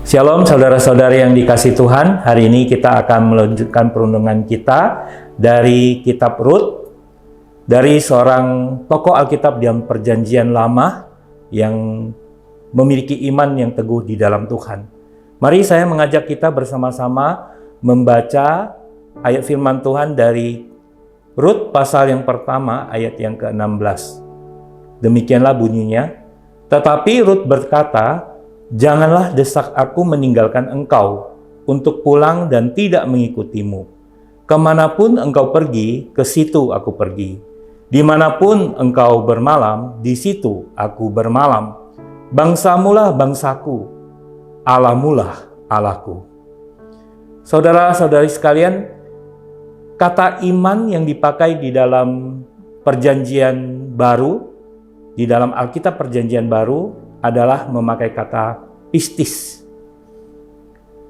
Shalom saudara-saudari yang dikasihi Tuhan. Hari ini kita akan melanjutkan perundungan kita dari kitab Rut, dari seorang tokoh Alkitab dalam Perjanjian Lama yang memiliki iman yang teguh di dalam Tuhan. Mari saya mengajak kita bersama-sama membaca ayat firman Tuhan dari Rut pasal yang pertama ayat yang ke-16. Demikianlah bunyinya. Tetapi Rut berkata, "Janganlah desak aku meninggalkan engkau untuk pulang dan tidak mengikutimu. Kemanapun engkau pergi, ke situ aku pergi. Dimanapun engkau bermalam, di situ aku bermalam. Bangsamulah bangsaku, Allahmulah Allahku." Saudara-saudari sekalian, kata iman yang dipakai di dalam Perjanjian Baru, di dalam Alkitab Perjanjian Baru, adalah memakai kata pistis.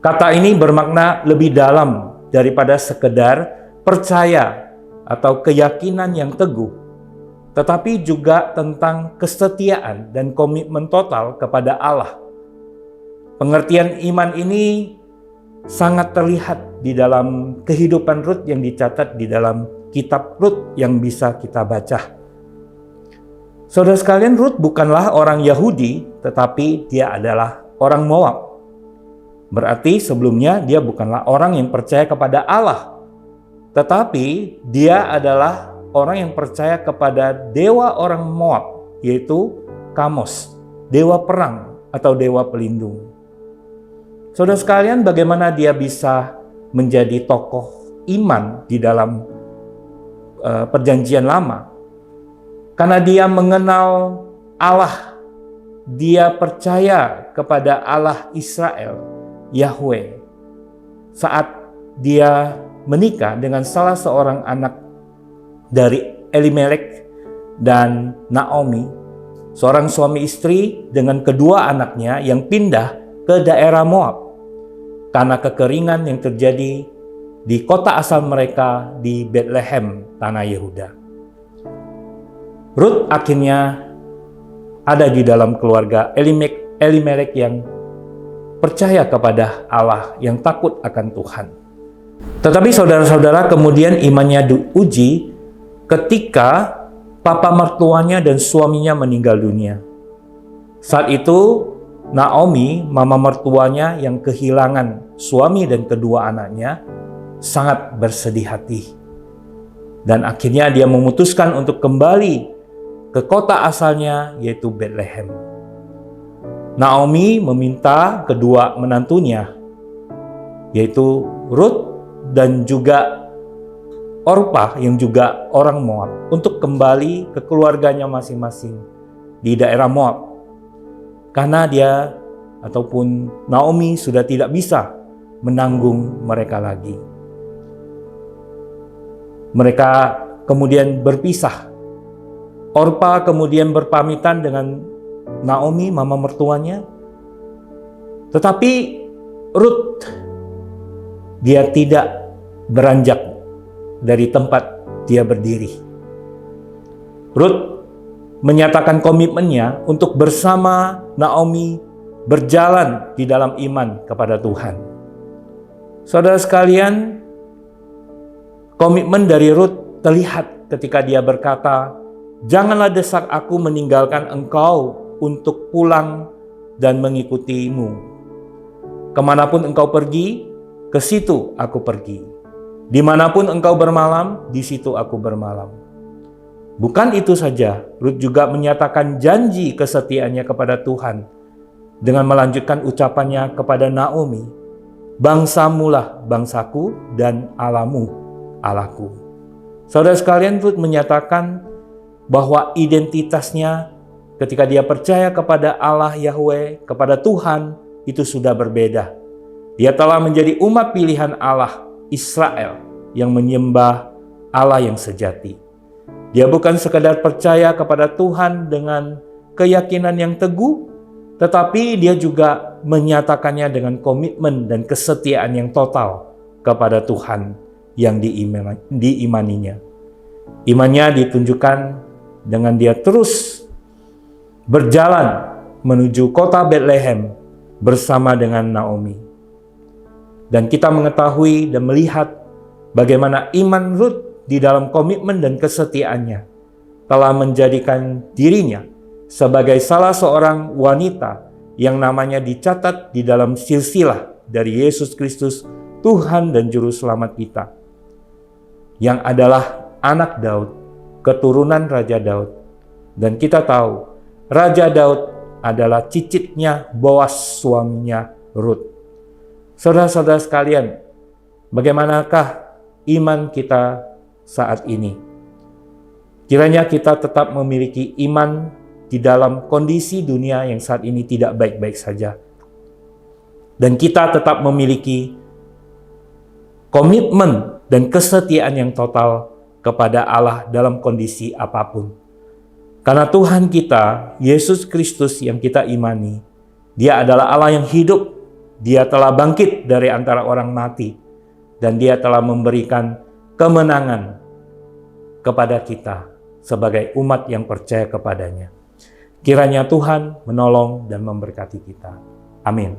Kata ini bermakna lebih dalam daripada sekedar percaya atau keyakinan yang teguh, tetapi juga tentang kesetiaan dan komitmen total kepada Allah. Pengertian iman ini sangat terlihat di dalam kehidupan Rut yang dicatat di dalam kitab Rut yang bisa kita baca. Saudara sekalian, Rut bukanlah orang Yahudi, tetapi dia adalah orang Moab. Berarti sebelumnya dia bukanlah orang yang percaya kepada Allah, tetapi dia adalah orang yang percaya kepada dewa orang Moab, yaitu Kamos, dewa perang atau dewa pelindung. Saudara sekalian, bagaimana dia bisa menjadi tokoh iman di dalam Perjanjian Lama? Karena dia mengenal Allah, dia percaya kepada Allah Israel, Yahweh. Saat dia menikah dengan salah seorang anak dari Elimelek dan Naomi, seorang suami istri dengan kedua anaknya yang pindah ke daerah Moab karena kekeringan yang terjadi di kota asal mereka di Bethlehem, tanah Yehuda. Rut akhirnya ada di dalam keluarga Elimelek yang percaya kepada Allah, yang takut akan Tuhan. Tetapi saudara-saudara, kemudian imannya diuji ketika papa mertuanya dan suaminya meninggal dunia. Saat itu Naomi, mama mertuanya yang kehilangan suami dan kedua anaknya, sangat bersedih hati. Dan akhirnya dia memutuskan untuk kembali ke kota asalnya, yaitu Bethlehem. Naomi meminta kedua menantunya, yaitu Rut dan juga Orpah yang juga orang Moab, untuk kembali ke keluarganya masing-masing di daerah Moab. Karena dia ataupun Naomi sudah tidak bisa menanggung mereka lagi. Mereka kemudian berpisah. Orpah kemudian berpamitan dengan Naomi, mama mertuanya. Tetapi Rut, dia tidak beranjak dari tempat dia berdiri. Rut menyatakan komitmennya untuk bersama Naomi berjalan di dalam iman kepada Tuhan. Saudara sekalian, komitmen dari Rut terlihat ketika dia berkata, "Janganlah desak aku meninggalkan engkau untuk pulang dan mengikutimu. Kemanapun engkau pergi, ke situ aku pergi. Dimanapun engkau bermalam, di situ aku bermalam." Bukan itu saja, Rut juga menyatakan janji kesetiaannya kepada Tuhan dengan melanjutkan ucapannya kepada Naomi, "Bangsamulah bangsaku dan Allahmu Allahku." Saudara sekalian, Rut menyatakan bahwa identitasnya ketika dia percaya kepada Allah Yahweh, kepada Tuhan, itu sudah berbeda. Dia telah menjadi umat pilihan Allah Israel yang menyembah Allah yang sejati. Dia bukan sekadar percaya kepada Tuhan dengan keyakinan yang teguh, tetapi dia juga menyatakannya dengan komitmen dan kesetiaan yang total kepada Tuhan yang diimaninya. Imannya ditunjukkan dengan dia terus berjalan menuju kota Bethlehem bersama dengan Naomi. Dan kita mengetahui dan melihat bagaimana iman Rut di dalam komitmen dan kesetiaannya telah menjadikan dirinya sebagai salah seorang wanita yang namanya dicatat di dalam silsilah dari Yesus Kristus, Tuhan dan Juru Selamat kita, yang adalah anak Daud, keturunan Raja Daud. Dan kita tahu, Raja Daud adalah cicitnya Boas, suaminya Rut. Saudara-saudara sekalian, bagaimanakah iman kita saat ini? Kiranya kita tetap memiliki iman di dalam kondisi dunia yang saat ini tidak baik-baik saja. Dan kita tetap memiliki komitmen dan kesetiaan yang total kepada Allah dalam kondisi apapun. Karena Tuhan kita, Yesus Kristus yang kita imani, Dia adalah Allah yang hidup. Dia telah bangkit dari antara orang mati. Dan Dia telah memberikan kemenangan kepada kita sebagai umat yang percaya kepadanya. Kiranya Tuhan menolong dan memberkati kita. Amin.